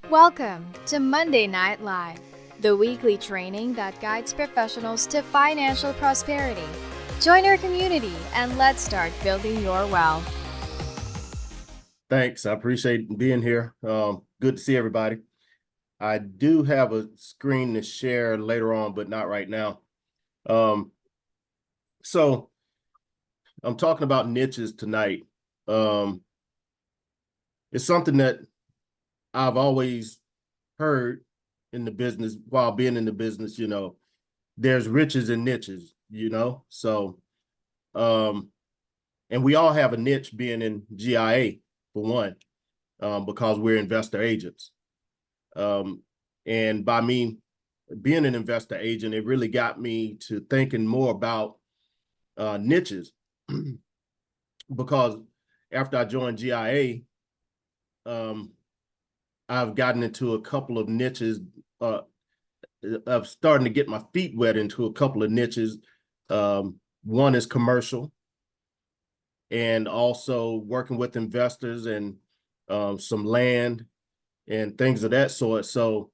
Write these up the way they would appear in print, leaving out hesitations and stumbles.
Welcome to Monday Night Live, the weekly training that guides professionals to financial prosperity. Join our community and let's start building your wealth. Thanks. I appreciate being here. Good to see everybody. I do have a screen to share later on, but not right now. So I'm talking about niches tonight. It's something that I've always heard in the business while being in the business, there's riches and niches, So, and we all have a niche being in GIA for one, because we're investor agents. And by me being an investor agent, it really got me to thinking more about niches because after I joined GIA, I've gotten into a couple of niches. I'm starting to get my feet wet into a couple of niches. One is commercial, and also working with investors and some land and things of that sort. So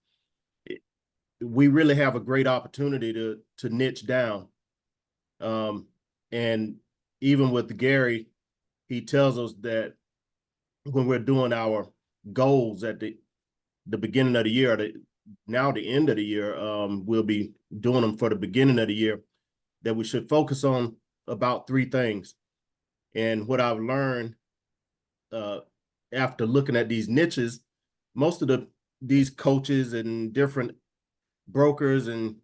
we really have a great opportunity to niche down. And even with Gary, he tells us that when we're doing our goals at the beginning of the year, now the end of the year, we'll be doing them for the beginning of the year, that we should focus on about three things. And what I've learned after looking at these niches, most of these coaches and different brokers and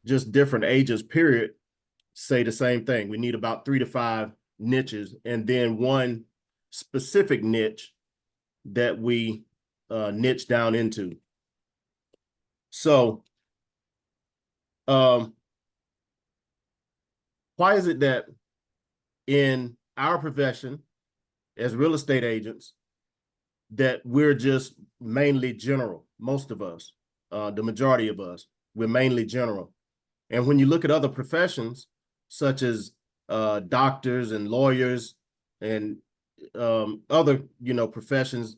just different agents, period, say the same thing. We need about 3 to 5 niches, and then one specific niche that we niche down into. So why is it that in our profession as real estate agents that we're just mainly general? Most of us, the majority of us, we're mainly general. And when you look at other professions, such as doctors and lawyers and other, professions,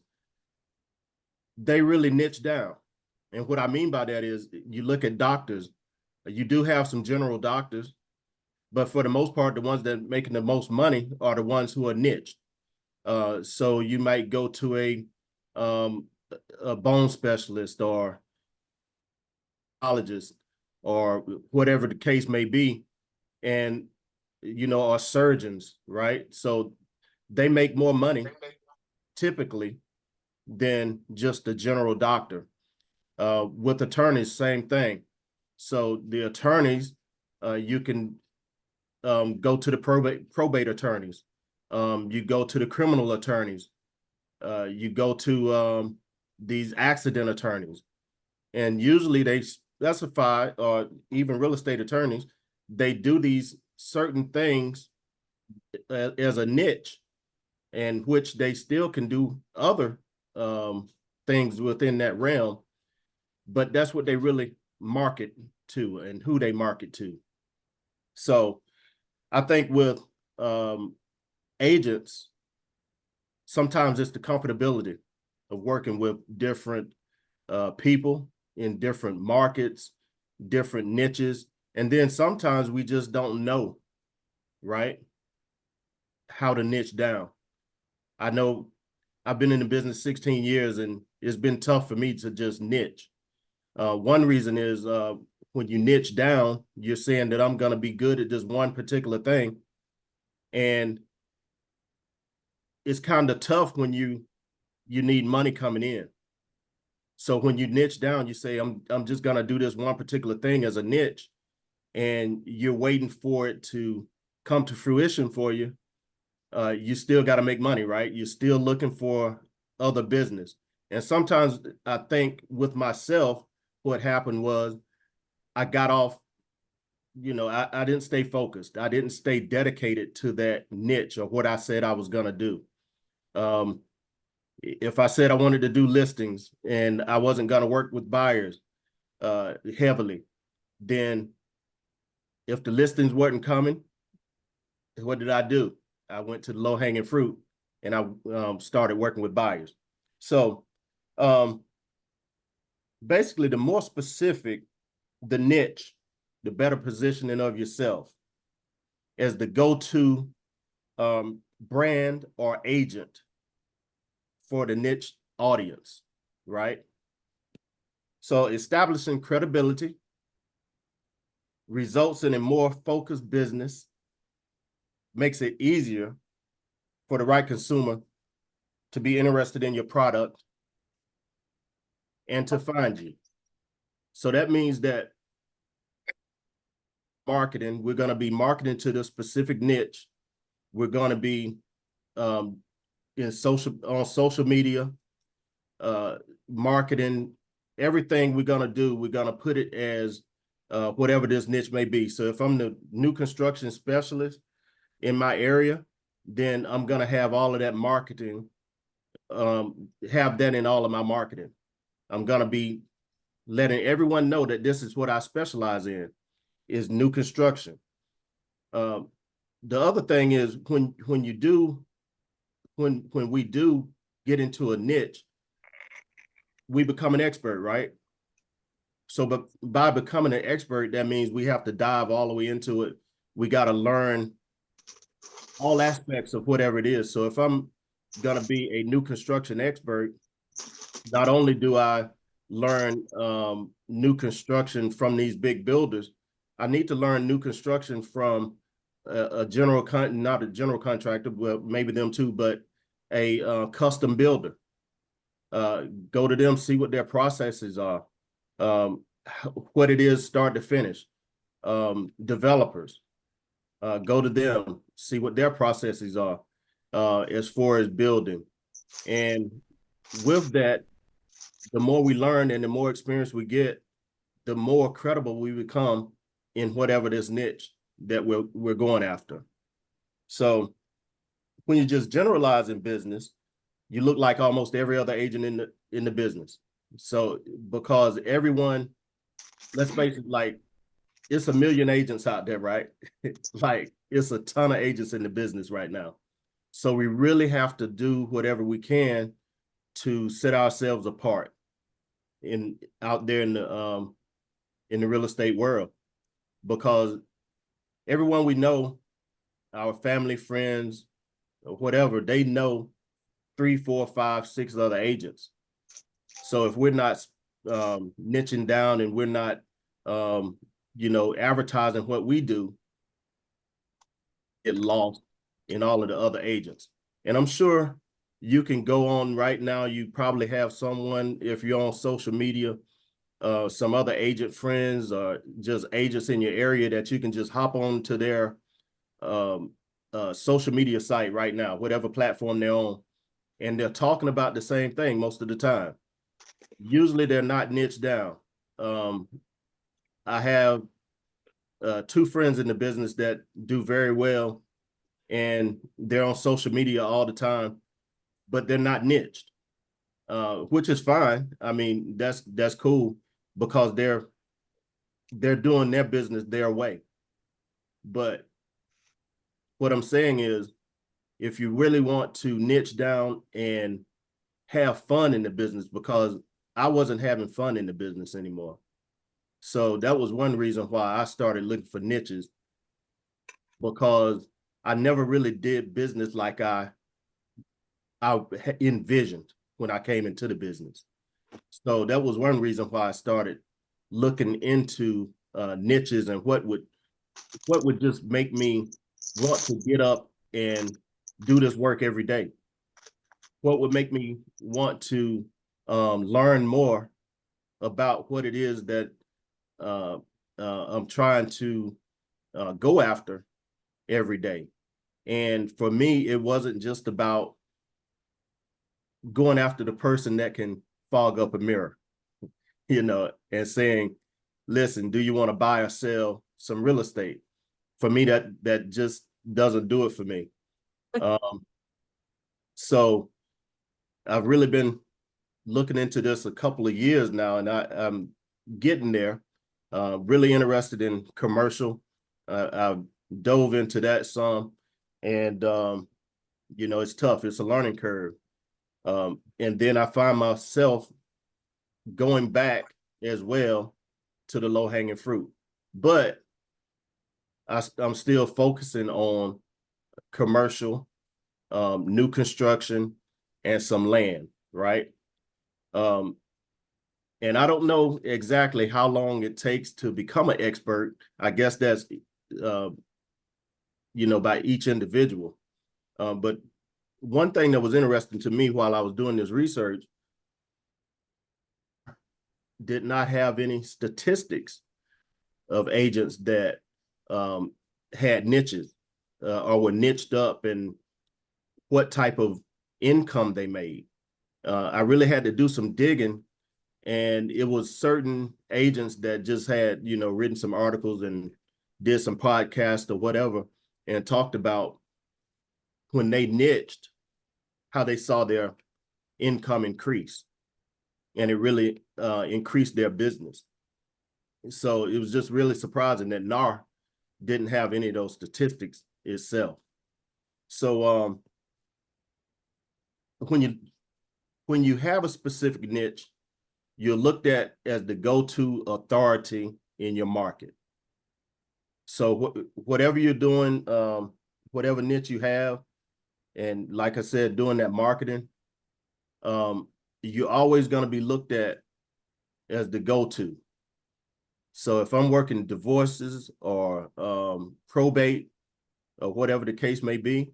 they really niche down. And what I mean by that is, you look at doctors, you do have some general doctors, but for the most part, the ones that are making the most money are the ones who are niched. So you might go to a bone specialist or oncologist or whatever the case may be, and are surgeons, right? So they make more money typically than just a general doctor. With attorneys, same thing. So the attorneys, you can go to the probate attorneys. You go to the criminal attorneys. You go to these accident attorneys. And usually they specify, or even real estate attorneys, they do these certain things as a niche, and which they still can do other things within that realm, but that's what they really market to and who they market to. So I think with agents, sometimes it's the comfortability of working with different people in different markets, different niches. And then sometimes we just don't know, right, how to niche down. I know I've been in the business 16 years, and it's been tough for me to just niche. One reason is when you niche down, you're saying that I'm going to be good at this one particular thing. And it's kind of tough when you need money coming in. So when you niche down, you say, I'm just going to do this one particular thing as a niche, and you're waiting for it to come to fruition for you. You still got to make money, right? You're still looking for other business. And sometimes I think with myself, what happened was I got off, I didn't stay focused. I didn't stay dedicated to that niche or what I said I was going to do. If I said I wanted to do listings and I wasn't going to work with buyers heavily, then if the listings weren't coming, what did I do? I went to the low-hanging fruit, and I started working with buyers. So Basically, the more specific the niche, the better positioning of yourself as the go-to brand or agent for the niche audience, right? So establishing credibility results in a more focused business, makes it easier for the right consumer to be interested in your product and to find you. So that means that marketing, we're going to be marketing to the specific niche. We're going to be on social media, marketing, everything we're going to do, we're going to put it as whatever this niche may be. So if I'm the new construction specialist in my area, then I'm going to have all of that marketing, have that in all of my marketing. I'm going to be letting everyone know that this is what I specialize in, is new construction. The other thing is when we do get into a niche, we become an expert, right? So, but by becoming an expert, that means we have to dive all the way into it. We got to learn all aspects of whatever it is. So if I'm going to be a new construction expert, not only do I learn new construction from these big builders, I need to learn new construction from not a general contractor, well, maybe them too, but a custom builder. Go to them, see what their processes are, what it is start to finish. Developers, go to them, see what their processes are as far as building. And with that, the more we learn and the more experience we get, the more credible we become in whatever this niche that we're going after. So when you just generalize in business, you look like almost every other agent in the business. So because everyone, let's face it, like it's a million agents out there, right? Like it's a ton of agents in the business right now. So we really have to do whatever we can to set ourselves apart out there in the real estate world, because everyone we know, our family, friends, or whatever, they know 3, 4, 5, 6 other agents. So if we're not niching down and we're not advertising what we do, get lost in all of the other agents. And I'm sure you can go on right now. You probably have someone, if you're on social media, some other agent friends or just agents in your area that you can just hop on to their social media site right now, whatever platform they're on, and they're talking about the same thing most of the time. Usually they're not niched down. I have 2 friends in the business that do very well, and they're on social media all the time, but they're not niched, which is fine. I mean, that's cool because they're doing their business their way. But what I'm saying is, if you really want to niche down and have fun in the business, because I wasn't having fun in the business anymore. So that was one reason why I started looking for niches, because I never really did business like I envisioned when I came into the business. So that was one reason why I started looking into niches and what would just make me want to get up and do this work every day. What would make me want to learn more about what it is that I'm trying to go after every day. And for me, it wasn't just about going after the person that can fog up a mirror, and saying, listen, do you want to buy or sell some real estate? For me, that just doesn't do it for me. So I've really been looking into this a couple of years now, and I'm getting there. Really interested in commercial. I've dove into that some, and it's tough. It's a learning curve. And then I find myself going back as well to the low hanging fruit, but I'm still focusing on commercial, new construction, and some land, right? Um, and I don't know exactly how long it takes to become an expert. I guess that's, by each individual. But one thing that was interesting to me while I was doing this research, did not have any statistics of agents that had niches or were niched up and what type of income they made. I really had to do some digging, and it was certain agents that just had, written some articles and did some podcasts or whatever, and talked about when they niched, how they saw their income increase, and it really increased their business. So it was just really surprising that NAR didn't have any of those statistics itself. So when you have a specific niche, you're looked at as the go-to authority in your market. So whatever you're doing, whatever niche you have, and like I said, doing that marketing, you're always going to be looked at as the go-to. So if I'm working divorces or probate or whatever the case may be,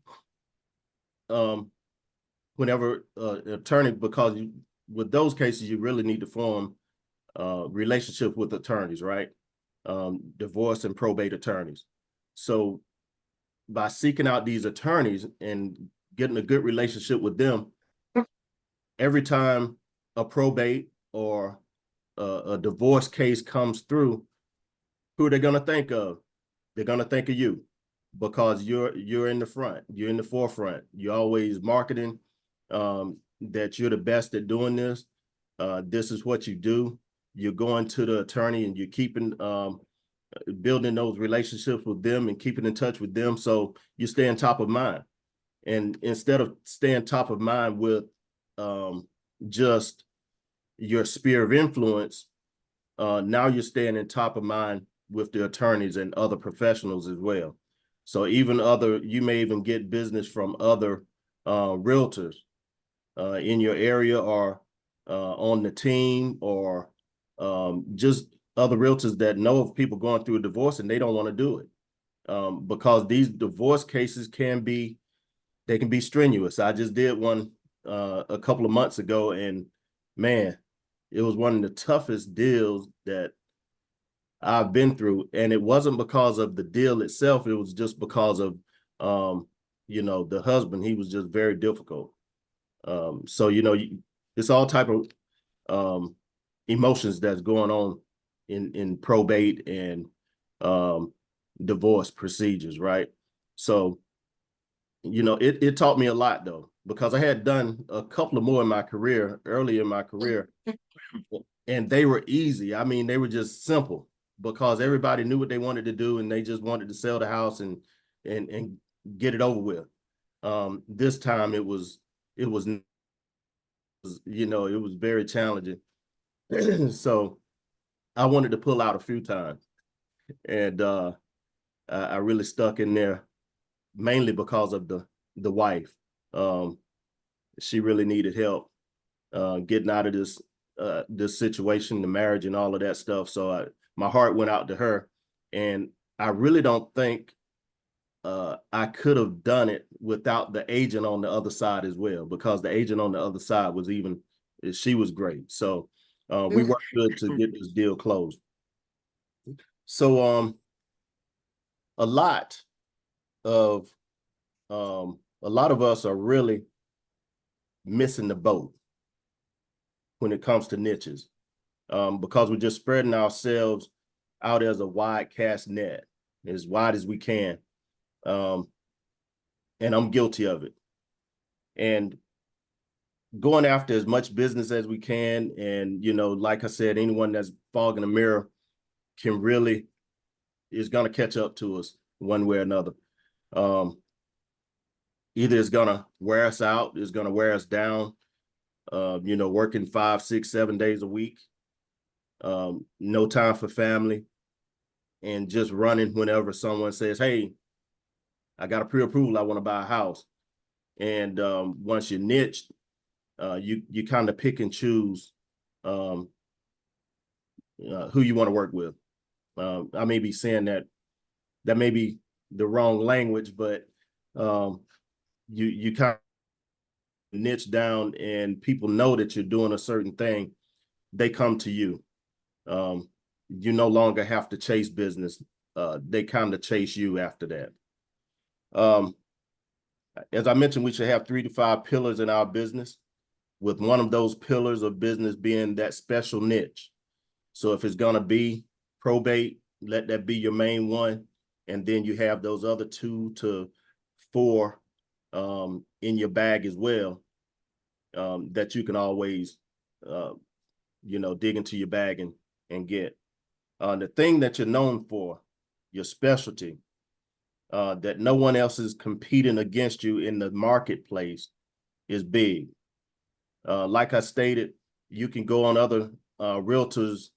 whenever attorney, because with those cases, you really need to form relationship with attorneys, right? Divorce and probate attorneys. So by seeking out these attorneys and getting a good relationship with them, every time a probate or a divorce case comes through, who are they going to think of? They're going to think of you, because you're in the front, you're in the forefront, you're always marketing that you're the best at doing this. This is what you do. You're going to the attorney and you're keeping building those relationships with them and keeping in touch with them, so you stay on top of mind. And instead of staying top of mind with just your sphere of influence, now you're staying in top of mind with the attorneys and other professionals as well. So you may even get business from other realtors in your area, or on the team, or just other realtors that know of people going through a divorce and they don't want to do it, because these divorce cases can be strenuous. I just did one a couple of months ago, and man, it was one of the toughest deals that I've been through. And it wasn't because of the deal itself. It was just because of, the husband. He was just very difficult. So, it's all type of emotions that's going on in probate and divorce procedures, right? So, it taught me a lot, though, because I had done a couple of more in my career, early in my career, and they were easy. I mean, they were just simple because everybody knew what they wanted to do, and they just wanted to sell the house and get it over with. This time it was very challenging. So I wanted to pull out a few times, and I really stuck in there, mainly because of the wife. She really needed help getting out of this situation, the marriage and all of that stuff. So my heart went out to her, and I really don't think I could have done it without the agent on the other side as well, because the agent on the other side she was great. So we worked good to get this deal closed. So a lot of us are really missing the boat when it comes to niches, because we're just spreading ourselves out as a wide cast net, as wide as we can. And I'm guilty of it. And going after as much business as we can. And, like I said, anyone that's fogging a mirror is going to catch up to us one way or another. Either it's going to wear us out, it's going to wear us down, working 5, 6, 7 days a week, no time for family, and just running whenever someone says, hey, I got a pre-approval, I want to buy a house. And once you're niched, you kind of pick and choose who you want to work with. I may be saying that may be the wrong language, but you kind of niche down and people know that you're doing a certain thing, they come to you. You no longer have to chase business. They kind of chase you after that. As I mentioned, we should have 3 to 5 pillars in our business, with one of those pillars of business being that special niche. So if it's going to be probate, let that be your main one. And then you have those other 2 to 4 in your bag as well, that you can always, dig into your bag and get. The thing that you're known for, your specialty, that no one else is competing against you in the marketplace, is big. Like I stated, you can go on other realtors'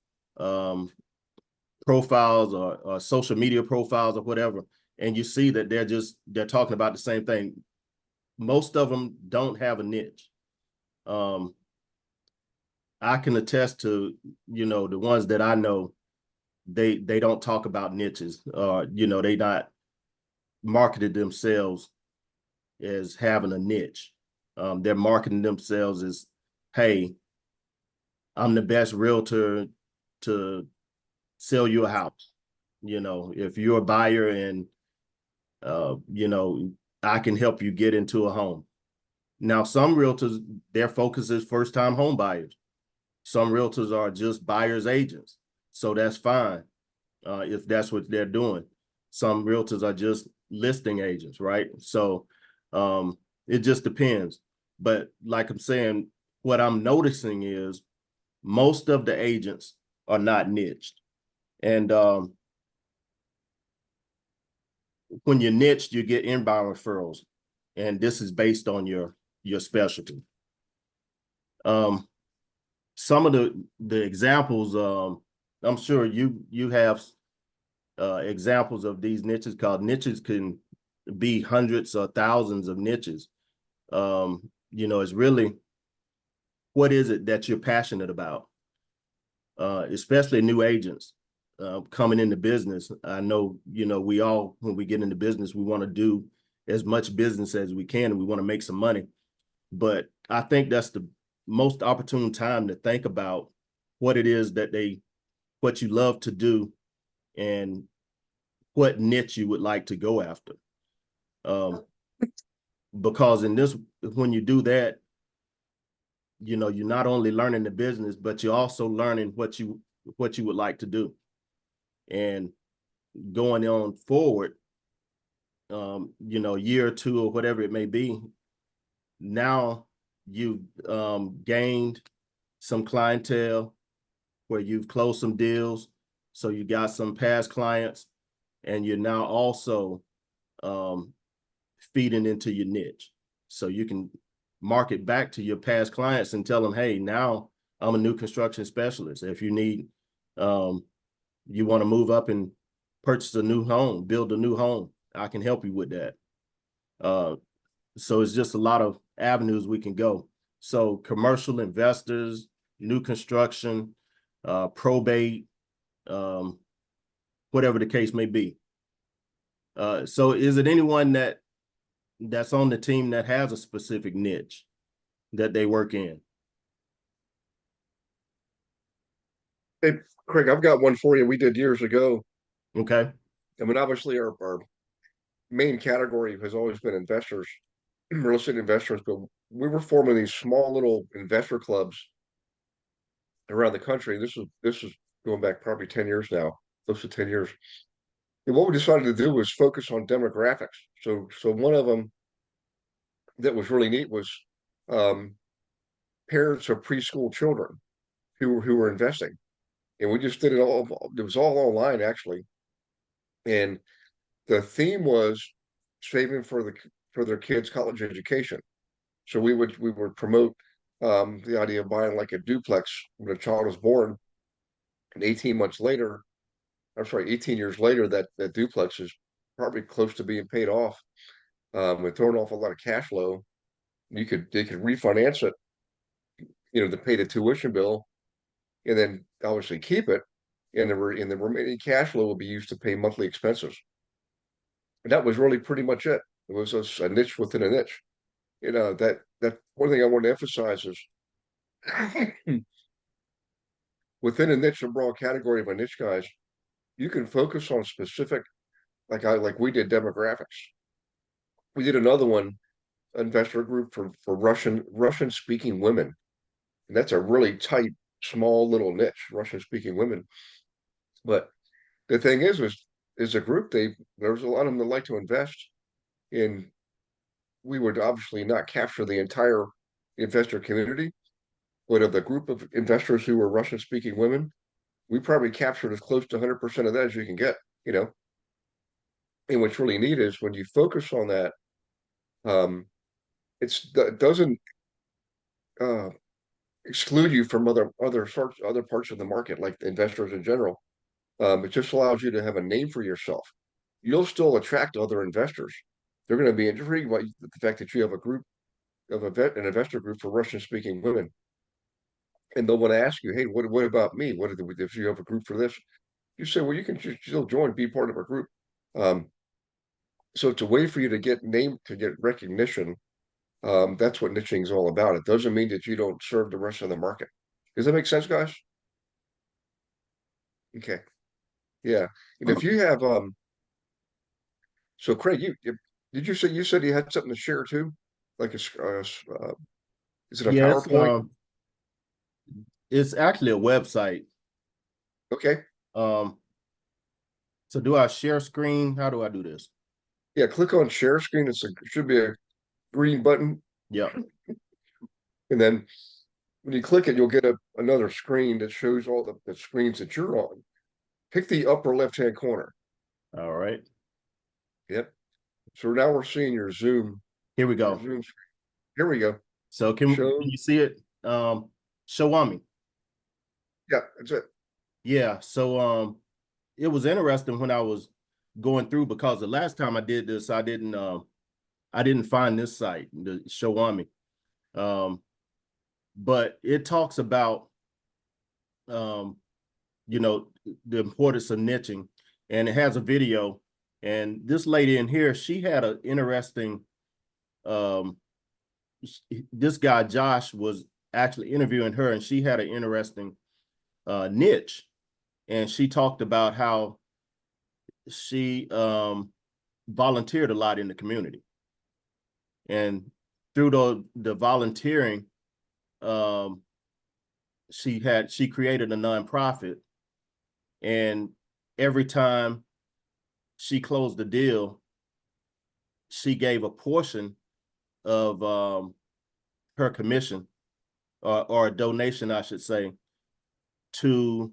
profiles or social media profiles or whatever, and you see that they're talking about the same thing. Most of them don't have a niche. I can attest to, the ones that I know, they don't talk about niches. They not marketed themselves as having a niche. They're marketing themselves as, hey, I'm the best realtor to sell you a house. If you're a buyer and, I can help you get into a home. Now, some realtors, their focus is first-time home buyers. Some realtors are just buyer's agents. So that's fine if that's what they're doing. Some realtors are just listing agents, right? So it just depends. But like I'm saying, what I'm noticing is most of the agents are not niched. And when you're niched, you get inbound referrals. And this is based on your specialty. Some of the examples, I'm sure you have examples of these niches, called niches can be hundreds or thousands of niches. It's really, what is it that you're passionate about? Especially new agents coming into business. I know, we all, when we get into business, we want to do as much business as we can, and we want to make some money. But I think that's the most opportune time to think about what it is what you love to do and what niche you would like to go after. Because when you do that, you're not only learning the business, but you're also learning what you would like to do. And going on forward, year or 2 or whatever it may be, now you've gained some clientele where you've closed some deals. So you got some past clients, and you're now also feeding into your niche. So you can market back to your past clients and tell them, hey, now I'm a new construction specialist. If you need, you want to move up and purchase a new home, build a new home, I can help you with that. So it's just a lot of avenues we can go. So commercial investors, new construction, probate, whatever the case may be. So is it anyone that's on the team that has a specific niche that they work in? Hey, Craig, I've got one for you. We did years ago. Okay. I mean, obviously, our main category has always been investors, real estate investors, but we were forming these small little investor clubs around the country. This was going back probably 10 years now, close to 10 years. And what we decided to do was focus on demographics. So one of them that was really neat was parents of preschool children who were investing. And we just did it all. It was all online, actually. And the theme was saving for their kids' college education. So we would promote The idea of buying like a duplex when a child is born, and 18 months later, I'm sorry, 18 years later, that duplex is probably close to being paid off. And throwing off a lot of cash flow. They could refinance it, to pay the tuition bill, and then obviously keep it, and the remaining cash flow will be used to pay monthly expenses. And that was really pretty much it. It was a niche within a niche. That one thing I want to emphasize is within a niche and broad category of a niche, guys, you can focus on specific, like we did demographics. We did another one, investor group for Russian speaking women. And that's a really tight, small little niche, Russian speaking women. But the thing is a group, there's a lot of them that like to invest in. We would obviously not capture the entire investor community, but of the group of investors who were Russian speaking women, we probably captured as close to 100% of that as you can get. And what's really neat is when you focus on that, it doesn't uh, exclude you from other parts of the market, like the investors in general. It just allows you to have a name for yourself. You'll still attract other investors. They're going to be intrigued by the fact that you have a group of an investor group for Russian speaking women. And they'll want to ask you, hey, what about me? If you have a group for this? You say, well, you can still join, be part of a group. So it's a way for you to get named, to get recognition. That's what niching is all about. It doesn't mean that you don't serve the rest of the market. Does that make sense, guys? Okay. Yeah. And if you have so Craig, did you said you had something to share too? Like is it a Yes, PowerPoint? it's actually a website. Okay. Um, so do I share screen? How do I do this? Yeah, click on share screen. It should be a green button. Yep. And then when you click it, you'll get another screen that shows all the screens that you're on. Pick the upper left-hand corner. All right. Yep. So now we're seeing your Zoom. Here we Your go. Zoom screen. Here we go. So can you see it? Show me. Yeah, that's it. Yeah. So it was interesting when I was going through, because the last time I did this, I didn't find this site, the Show Me. But it talks about the importance of niching, and it has a video. And this lady in here, she had an interesting this guy Josh was actually interviewing her, and she had an interesting niche. And she talked about how she volunteered a lot in the community, and through the volunteering, she created a nonprofit, and every time she closed the deal, she gave a portion of her commission, or a donation, I should say, to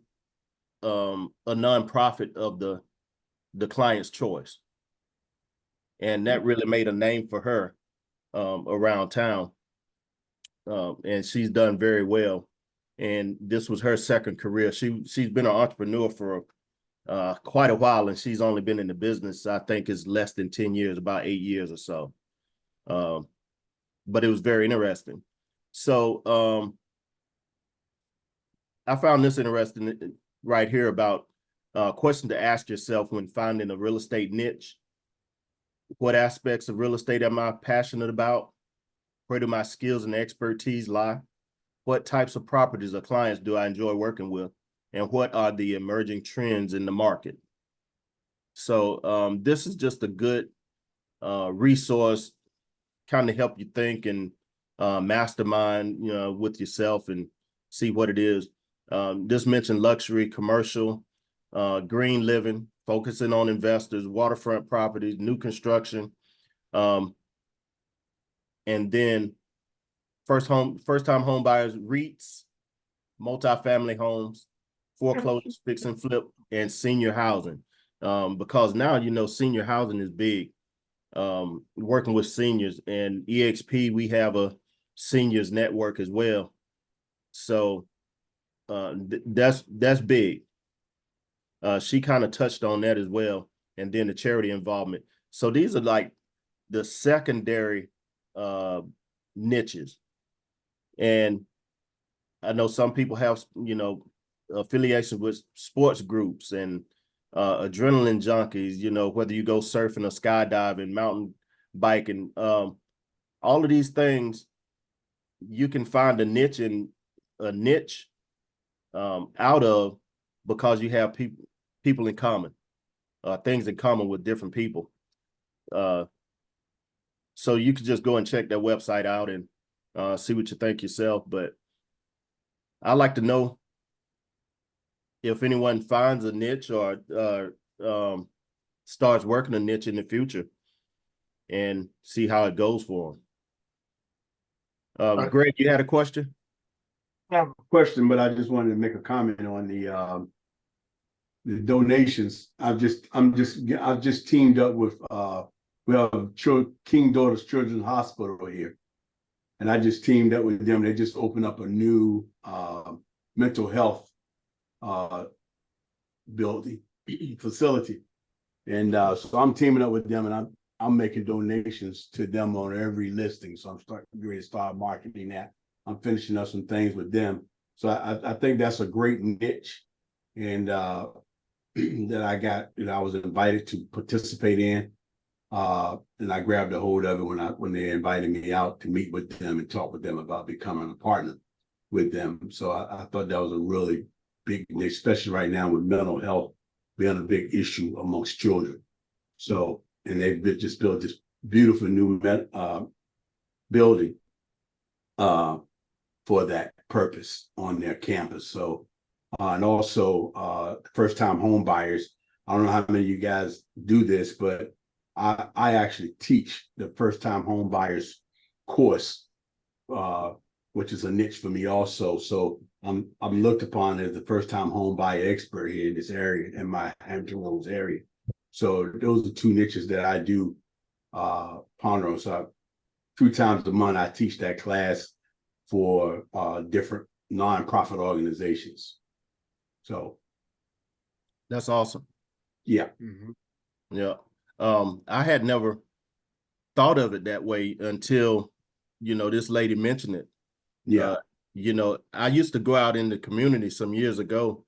a nonprofit of the client's choice. And that really made a name for her around town. And she's done very well. And this was her second career. She's been an entrepreneur for quite a while, and she's only been in the business, I think, is less than 10 years, about 8 years or so. But it was very interesting. So I found this interesting right here about question to ask yourself when finding a real estate niche. What aspects of real estate am I passionate about? Where do my skills and expertise lie? What types of properties or clients do I enjoy working with? And what are the emerging trends in the market? So this is just a good resource, kind of help you think and mastermind, with yourself and see what it is. This mentioned luxury, commercial, green living, focusing on investors, waterfront properties, new construction, and then first-time home buyers, REITs, multifamily homes, foreclosures, fix and flip, and senior housing. Because now, senior housing is big. Working with seniors, and EXP, we have a seniors network as well. So that's big. She kind of touched on that as well, and then the charity involvement. So these are like the secondary niches. And I know some people have, affiliation with sports groups and adrenaline junkies, whether you go surfing or skydiving, mountain biking, all of these things, you can find a niche out of, because you have people in common, things in common with different people. So you could just go and check their website out and see what you think yourself. But I'd like to know if anyone finds a niche or starts working a niche in the future, and see how it goes for them. Greg, you had a question? I have a question, but I just wanted to make a comment on the donations. I've just teamed up with we have King Daughters Children's Hospital here, and I just teamed up with them. They just opened up a new mental health building facility, and so I'm teaming up with them, and I'm making donations to them on every listing. So I'm ready to start marketing that. I'm finishing up some things with them. So I think that's a great niche, and that I was invited to participate in. And I grabbed a hold of it when they invited me out to meet with them and talk with them about becoming a partner with them. So I thought that was a really big niche, especially right now with mental health being a big issue amongst children. So, and they've just built this beautiful new building for that purpose on their campus. So, and also first-time home buyers. I don't know how many of you guys do this, but I actually teach the first-time home buyers course, which is a niche for me also. So I'm looked upon as the first-time home buyer expert here in this area, in my Hampton Roads area. So those are two niches that I do ponder on. So 2 times a month I teach that class for different nonprofit organizations. So that's awesome. Yeah. Yeah. I had never thought of it that way until, this lady mentioned it. Yeah. I used to go out in the community some years ago,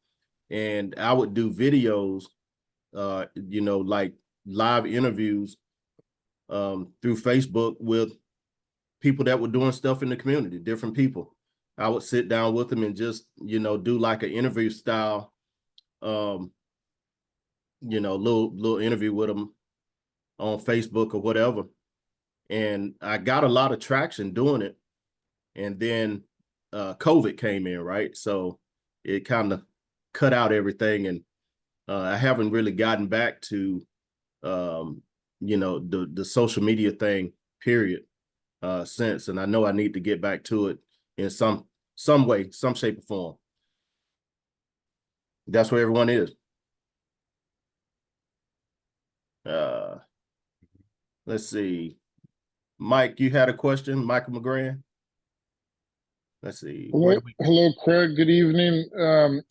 and I would do videos, like live interviews through Facebook with people that were doing stuff in the community, different people. I would sit down with them and just, do like an interview style, little interview with them on Facebook or whatever. And I got a lot of traction doing it. And then COVID came in, right? So it kind of cut out everything. And I haven't really gotten back to, the social media thing, period, since. And I know I need to get back to it in some way, some shape or form. That's where everyone is. Let's see. Mike, you had a question, Michael McGran? Let's see. Hello, Craig. Good evening.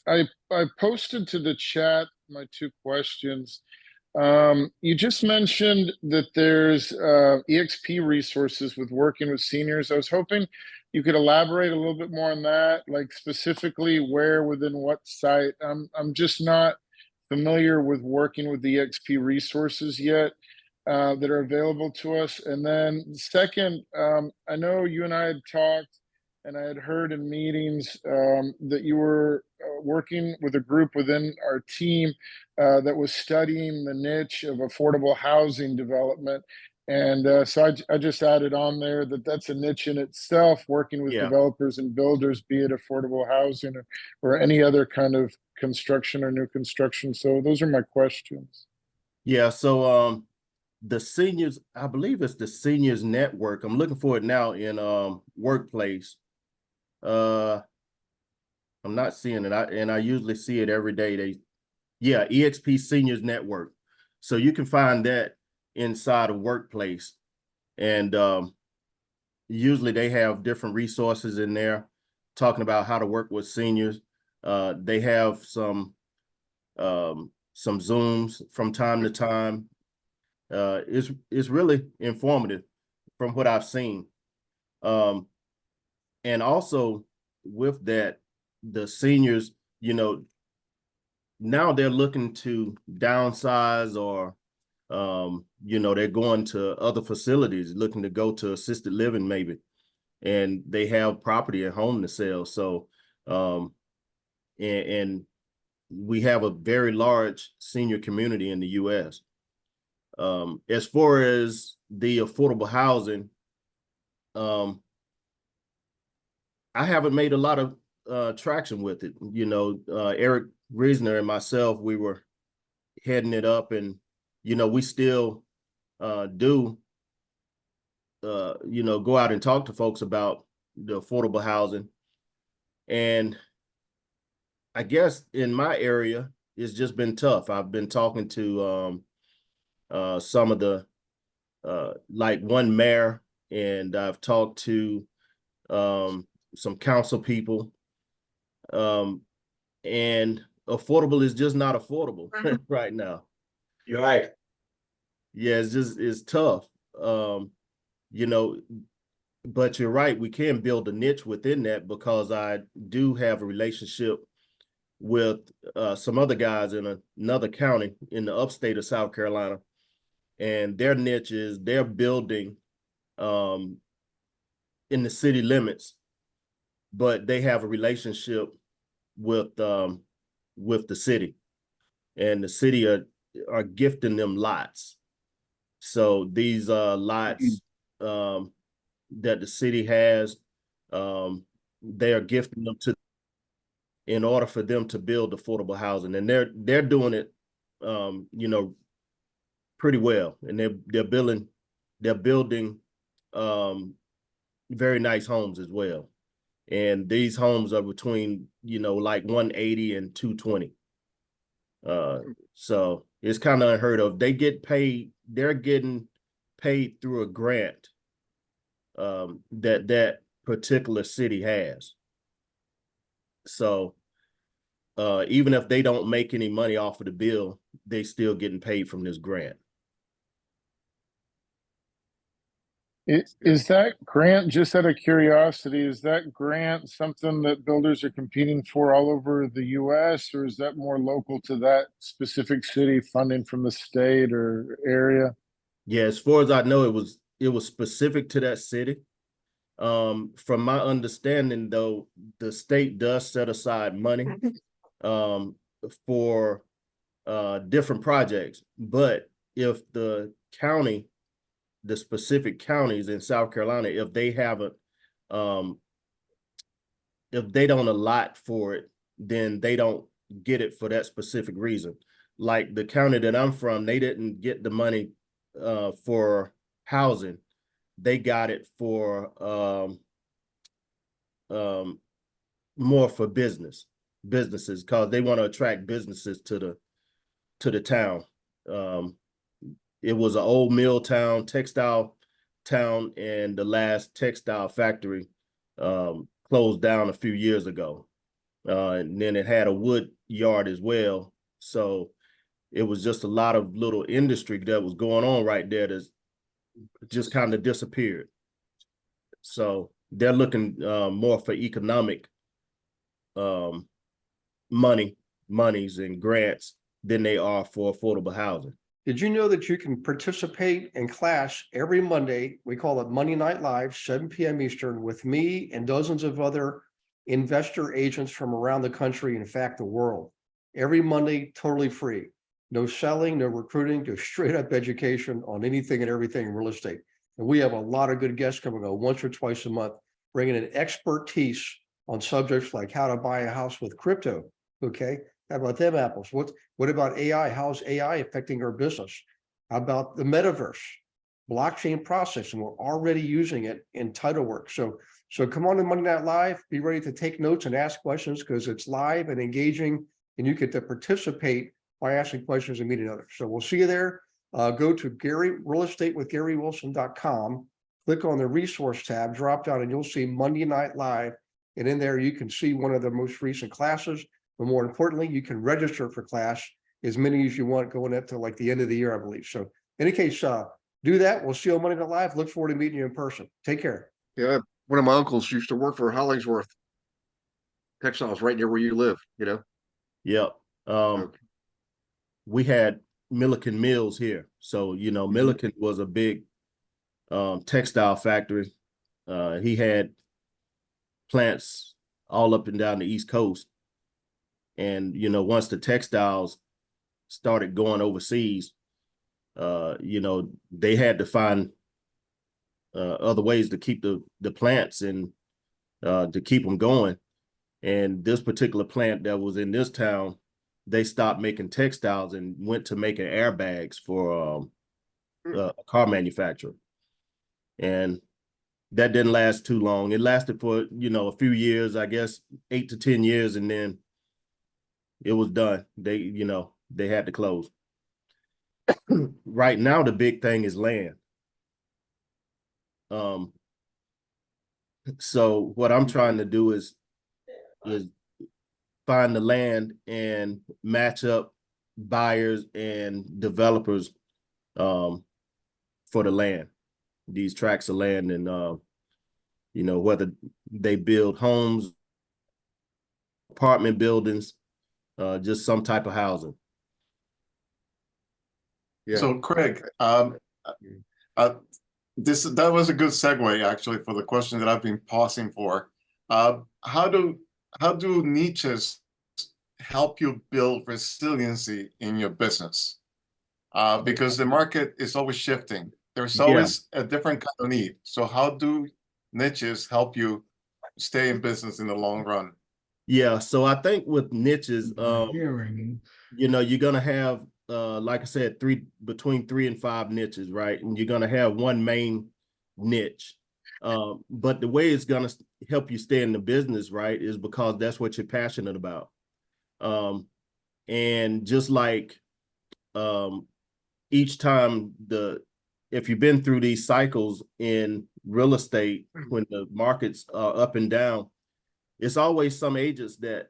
I posted to the chat my 2 questions. You just mentioned that there's EXP resources with working with seniors. I was hoping you could elaborate a little bit more on that, like specifically where within what site. I'm just not familiar with working with the EXP resources yet that are available to us. And then second, I know you and I had talked, and I had heard in meetings that you were working with a group within our team that was studying the niche of affordable housing development. And so I just added on there that that's a niche in itself, working with developers and builders, be it affordable housing or any other kind of construction or new construction. So those are my questions. Yeah, so the seniors, I believe it's the seniors network. I'm looking for it now in Workplace. I'm not seeing it. I usually see it every day. EXP Seniors Network. So you can find that inside of Workplace. And usually they have different resources in there talking about how to work with seniors. They have some Zooms from time to time. It's really informative from what I've seen. And also with that, the seniors, you know, now they're looking to downsize or, you know, they're going to other facilities, looking to go to assisted living maybe, and they have property at home to sell. So, and we have a very large senior community in the U.S. As far as the affordable housing, I haven't made a lot of traction with it. You know, Eric Reesner and myself, we were heading it up, and you know, we still do you know, go out and talk to folks about the affordable housing. And I guess in my area, it's just been tough. I've been talking to some of the like one mayor, and I've talked to some council people, and affordable is just not affordable right now. You're right. Yeah, it's tough. You know, but you're right, we can build a niche within that, because I do have a relationship with some other guys in another county in the upstate of South Carolina, and their niche is they're building in the city limits, but they have a relationship with the city, and the city are gifting them lots. So these lots that the city has, they are gifting them to in order for them to build affordable housing, and they're doing it, you know, pretty well, and they're building very nice homes as well. And these homes are between, you know, like 180 and 220. So it's kind of unheard of. They're getting paid through a grant that particular city has. So even if they don't make any money off of the bill, they still getting paid from this grant. Is that grant, just out of curiosity, is that grant something that builders are competing for all over the US, or is that more local to that specific city, funding from the state or area? Yeah, as far as I know, it was specific to that city. From my understanding, though, the state does set aside money for different projects, but if the specific counties in South Carolina, if they haven't, if they don't allot for it, then they don't get it for that specific reason. Like the county that I'm from, they didn't get the money for housing. They got it for more for businesses, because they want to attract businesses to the town. It was an old mill town, textile town, and the last textile factory closed down a few years ago. And then it had a wood yard as well. So it was just a lot of little industry that was going on right there that just kind of disappeared. So they're looking more for economic monies and grants than they are for affordable housing. Did you know that you can participate in class every Monday? We call it Monday Night Live, 7 p.m. Eastern, with me and dozens of other investor agents from around the country, in fact, the world. Every Monday, totally free. No selling, no recruiting, just straight up education on anything and everything in real estate. And we have a lot of good guests coming on once or twice a month, bringing in expertise on subjects like how to buy a house with crypto. Okay. How about them apples? What about AI? How's AI affecting our business? How about the metaverse, blockchain processing? We're already using it in title work. So come on to Monday Night Live, be ready to take notes and ask questions, because it's live and engaging, and you get to participate by asking questions and meeting others. So we'll see you there. Go to GaryRealEstateWithGaryWilson.com, click on the resource tab, drop down, and you'll see Monday Night Live. And in there, you can see one of the most recent classes, but more importantly, you can register for class as many as you want going up to like the end of the year, I believe. So in any case, do that. We'll see you on Monday Night Live. Look forward to meeting you in person. Take care. Yeah, one of my uncles used to work for Hollingsworth Textiles right near where you live, you know? Yep. Okay. We had Milliken Mills here. So, you know, Milliken was a big textile factory. He had plants all up and down the East Coast. And, you know, once the textiles started going overseas, you know, they had to find other ways to keep the plants and to keep them going. And this particular plant that was in this town, they stopped making textiles and went to making airbags for a car manufacturer. And that didn't last too long. It lasted for, you know, a few years, I guess 8 to 10 years, and then it was done. They, you know, they had to close. Right now, the big thing is land. So what I'm trying to do is find the land and match up buyers and developers for the land, these tracts of land, and you know, whether they build homes, apartment buildings, just some type of housing. Yeah. So Craig, that was a good segue actually for the question that I've been pausing for. How do niches help you build resiliency in your business? Because the market is always shifting. There's always a different kind of need. So how do niches help you stay in business in the long run? Yeah, so I think with niches, you know, you're gonna have like I said, between 3 and 5 niches, right? And you're gonna have one main niche. But the way it's gonna help you stay in the business, right, is because that's what you're passionate about. And just like each time if you've been through these cycles in real estate, when the markets are up and down, it's always some agents that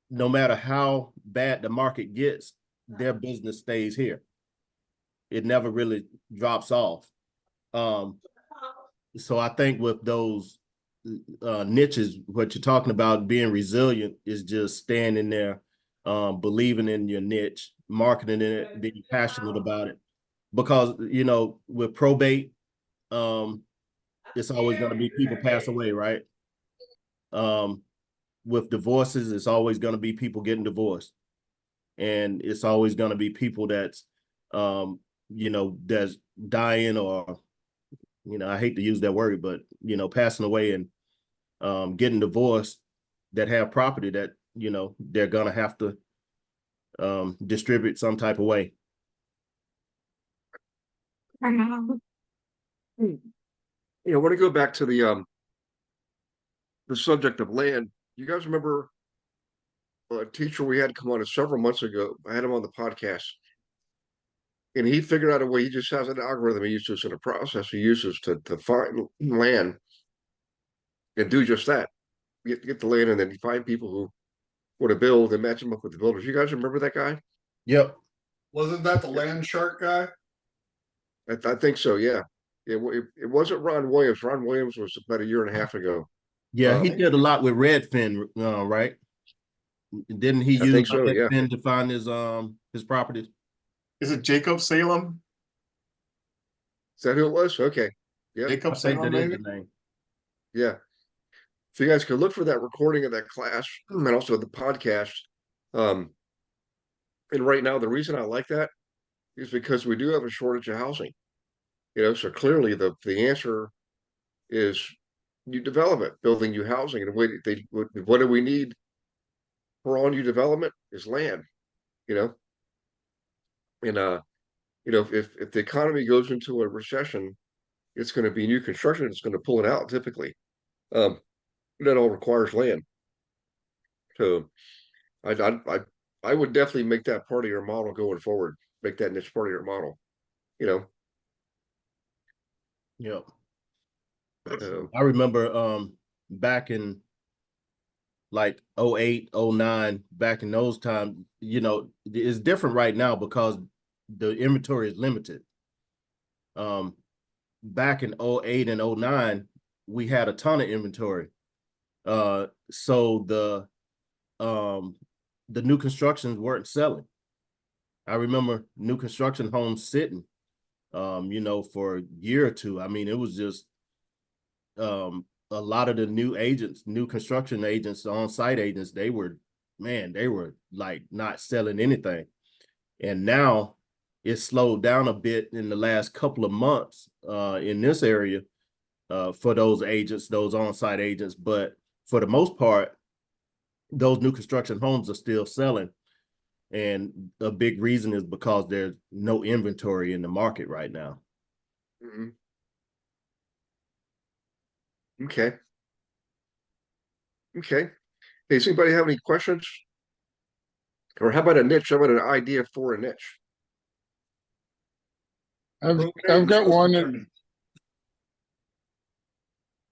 no matter how bad the market gets, their business stays here. It never really drops off. So I think with those niches, what you're talking about being resilient is just standing there, believing in your niche, marketing it, being passionate about it. Because, you know, with probate, it's always going to be people pass away, right? With divorces, it's always going to be people getting divorced. And it's always going to be people that's, you know, that's dying, or, you know, I hate to use that word, but, you know, passing away and getting divorced, that have property that, you know, they're going to have to distribute some type of way. You know, I want to go back to the subject of land. You guys remember a teacher we had come on several months ago? I had him on the podcast, and he figured out a way. He just has an algorithm he uses in a process he uses to find land and do just that. Get the land, and then find people who want to build and match them up with the builders. You guys remember that guy? Yep. Wasn't that the land shark guy? I think so. Yeah. It wasn't Ron Williams. Ron Williams was about 1.5 years ago. Yeah, he did a lot with Redfin, right? Didn't he I use think so, yeah. Redfin to find his properties? Is it Jacob Salem? Is that who it was? Okay. Yeah. Jacob I think Salem, that is maybe? the name. Yeah. So you guys can look for that recording of that class and also the podcast. And right now, the reason I like that is because we do have a shortage of housing. You know, so clearly the answer is new development, building new housing. And what do we need for all new development is land, you know? And you know, if the economy goes into a recession, it's going to be new construction that's going to pull it out typically. That all requires land. So I would definitely make that part of your model going forward. Make that niche part of your model, you know. Yep. I remember back in like 08, 09, back in those times, you know, it's different right now because the inventory is limited. Back in 08 and 09, we had a ton of inventory. So the new constructions weren't selling. I remember new construction homes sitting, you know, for a year or two. I mean, it was just a lot of the new construction agents, on-site agents, they were like not selling anything. And now it's slowed down a bit in the last couple of months in this area for those agents, those on-site agents. But for the most part, those new construction homes are still selling. And a big reason is because there's no inventory in the market right now. Mhm. Okay. Okay. Hey, does anybody have any questions? Or how about a niche? How about an idea for a niche? I've got one.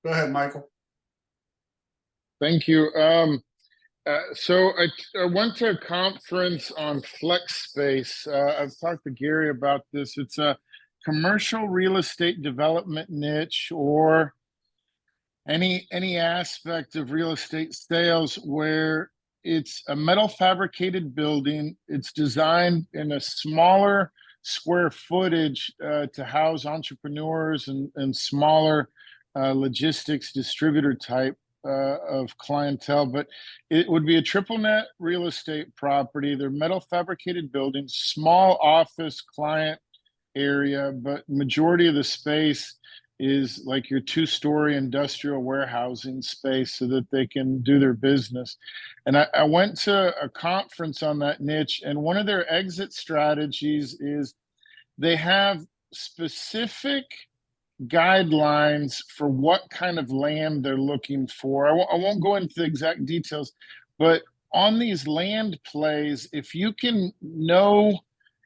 Go ahead, Michael. Thank you. So I went to a conference on flex space. I've talked to Gary about this. It's a commercial real estate development niche, or any aspect of real estate sales where it's a metal fabricated building. It's designed in a smaller square footage to house entrepreneurs and smaller logistics distributor type of clientele, but it would be a triple net real estate property. They're metal fabricated buildings, small office client area, but majority of the space is like your two-story industrial warehousing space so that they can do their business. And I went to a conference on that niche, and one of their exit strategies is they have specific guidelines for what kind of land they're looking for. I won't go into the exact details, but on these land plays, if you can know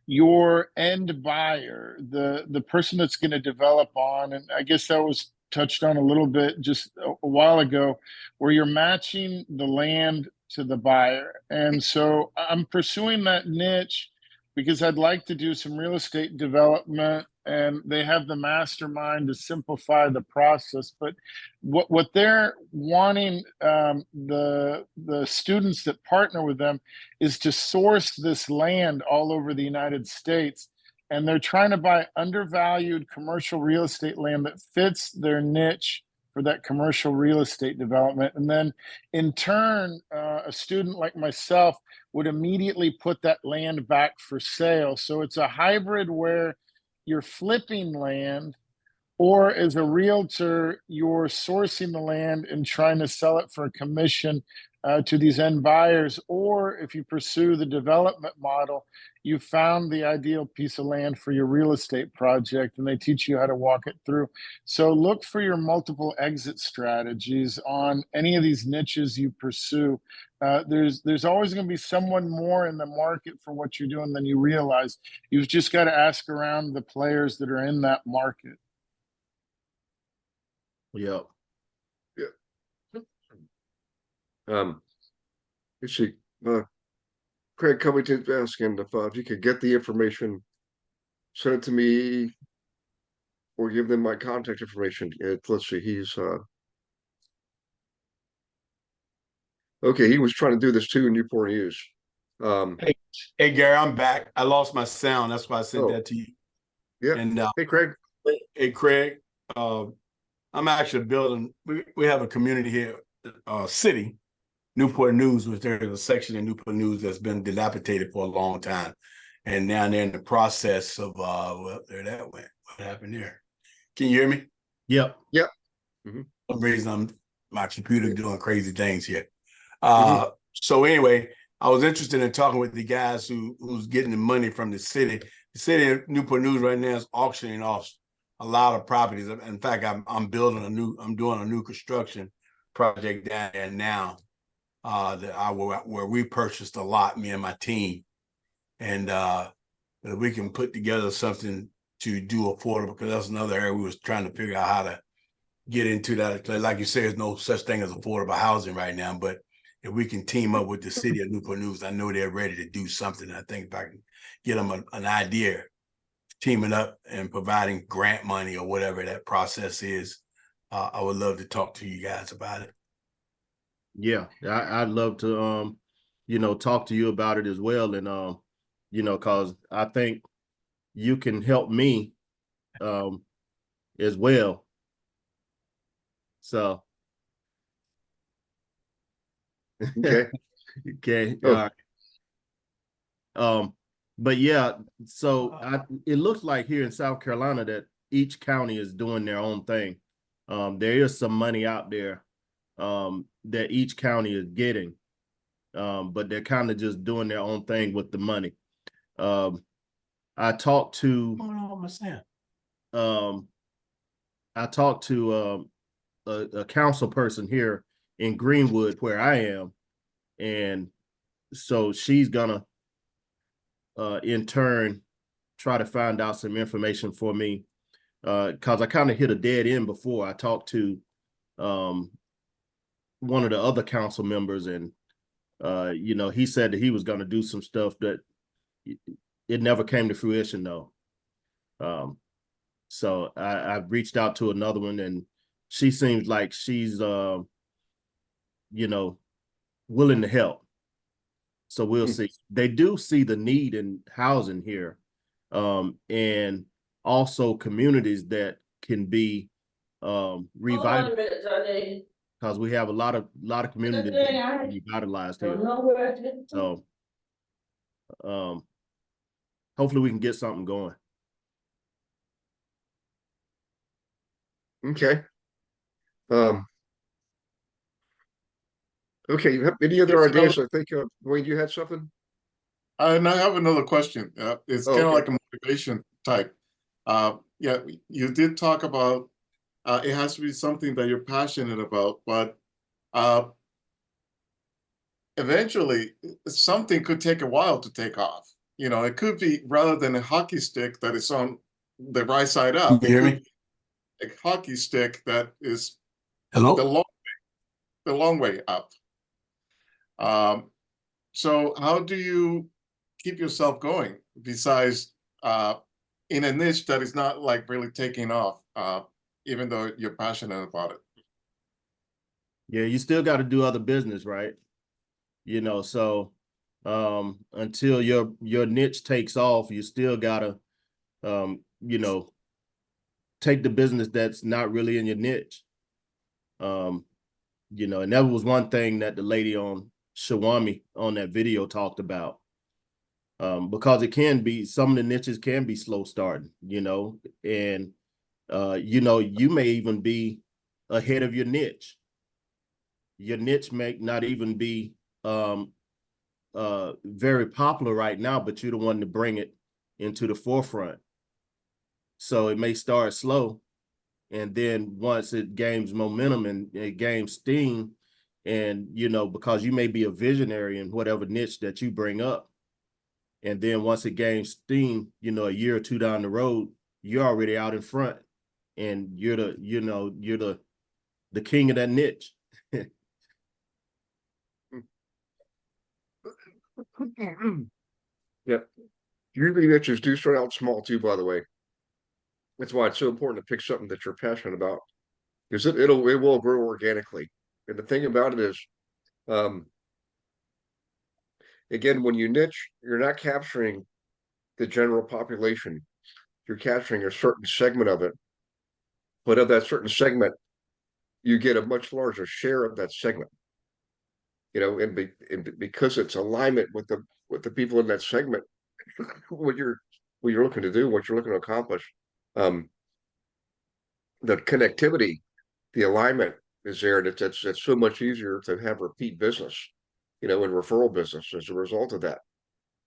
your end buyer, the person that's going to develop on, and I guess that was touched on a little bit just a while ago, where you're matching the land to the buyer. And so I'm pursuing that niche because I'd like to do some real estate development, and they have the mastermind to simplify the process. But what they're wanting, the students that partner with them, is to source this land all over the United States. And they're trying to buy undervalued commercial real estate land that fits their niche for that commercial real estate development. And then in turn, a student like myself would immediately put that land back for sale. So it's a hybrid where you're flipping land, or as a realtor, you're sourcing the land and trying to sell it for a commission to these end buyers. Or if you pursue the development model, you found the ideal piece of land for your real estate project, and they teach you how to walk it through. So look for your multiple exit strategies on any of these niches you pursue. There's always going to be someone more in the market for what you're doing than you realize. You've just got to ask around the players that are in that market. Yeah. Let's see. Craig Covington's asking if you could get the information, send it to me, or give them my contact information. Let's see. He's okay. He was trying to do this too in Newport News. Hey, Gary, I'm back. I lost my sound. That's why I sent that to you. Yeah. And hey, Craig. Hey, Craig. I'm actually building. We have a community here, city, Newport News, which there's a section in Newport News that's been dilapidated for a long time, and now they're in the process of well, there that went. What happened there? Can you hear me? Yep. Yep. For some reason, my computer doing crazy things here. So anyway, I was interested in talking with the guys who's getting the money from the city. The city of Newport News right now is auctioning off a lot of properties. In fact, I'm doing a new construction project down there now where we purchased a lot, me and my team, and we can put together something to do affordable, because that's another area we was trying to figure out how to get into that. Like you say, there's no such thing as affordable housing right now, but if we can team up with the city of Newport News, I know they're ready to do something. I think if I can get them an idea, teaming up and providing grant money or whatever that process is, I would love to talk to you guys about it. Yeah, I'd love to, talk to you about it as well. And, cause I think you can help me, as well. So. Okay. Okay. Oh. All right. But yeah, so it looks like here in South Carolina that each county is doing their own thing. There is some money out there that each county is getting, but they're kind of just doing their own thing with the money. I talked to a council person here in Greenwood where I am, and so she's gonna in turn try to find out some information for me, because I kind of hit a dead end before. I talked to one of the other council members, and he said that he was going to do some stuff that it never came to fruition though. So I've reached out to another one, and she seems like she's willing to help. So we'll see. They do see the need in housing here, and also communities that can be revitalized, because we have a lot of communities that can be revitalized here. So hopefully we can get something going. Okay. Okay. You have any other ideas? I think Wayne, you had something. And I have another question. It's kind of okay. like a motivation type. Yeah, you did talk about it has to be something that you're passionate about, but eventually something could take a while to take off. It could be, rather than a hockey stick that is on the right side up, You hear me? a hockey stick that is Hello? the long way up. So how do you keep yourself going besides in a niche that is not like really taking off, even though you're passionate about it? Yeah, you still got to do other business, right? So until your niche takes off, you still gotta take the business that's not really in your niche. And that was one thing that the lady on Shawami on that video talked about. Because it can be, some of the niches can be slow starting, and you may even be ahead of your niche. Your niche may not even be very popular right now, but you're the one to bring it into the forefront. So it may start slow, and then once it gains momentum and it gains steam, and because you may be a visionary in whatever niche that you bring up, and then once it gains steam, a year or two down the road, you're already out in front, and you're the king of that niche. Yep. Usually niches do start out small too, by the way. That's why it's so important to pick something that you're passionate about, because it will grow organically. And the thing about it is, again, when you niche, you're not capturing the general population. You're capturing a certain segment of it. But of that certain segment, you get a much larger share of that segment. And because it's alignment with the people in that segment, what you're looking to do, what you're looking to accomplish, the connectivity, the alignment is there, and it's so much easier to have repeat business, and referral business as a result of that.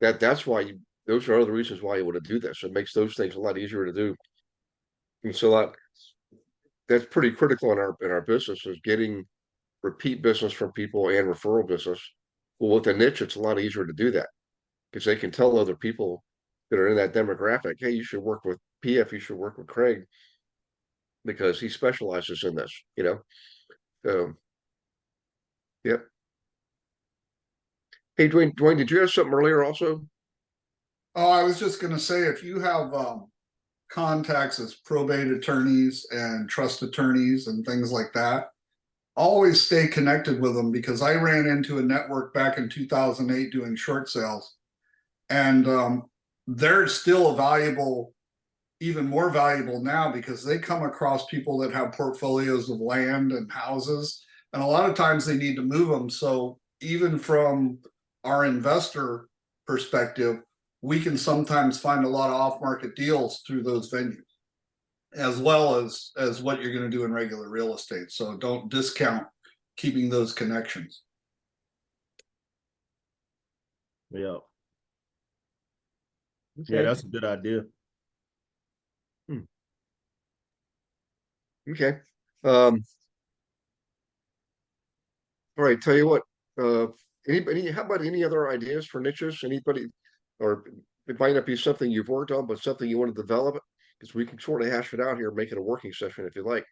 That's why those are other reasons why you want to do this. It makes those things a lot easier to do. And so that's pretty critical in our business, is getting repeat business from people and referral business. Well, with a niche, it's a lot easier to do that, because they can tell other people that are in that demographic, hey, you should work with PF, you should work with Craig. because he specializes in this, Yep. Hey, Dwayne, did you have something earlier also? Oh, I was just gonna say, if you have contacts as probate attorneys and trust attorneys and things like that, always stay connected with them, because I ran into a network back in 2008 doing short sales, and they're still valuable, even more valuable now, because they come across people that have portfolios of land and houses, and a lot of times they need to move them. So even from our investor perspective, we can sometimes find a lot of off-market deals through those venues, as well as what you're going to do in regular real estate. So don't discount keeping those connections. Yeah. Okay. Yeah, that's a good idea. Okay. All right, tell you what, anybody, how about any other ideas for niches? Anybody, or it might not be something you've worked on, but something you want to develop, because we can sort of hash it out here, make it a working session if you like.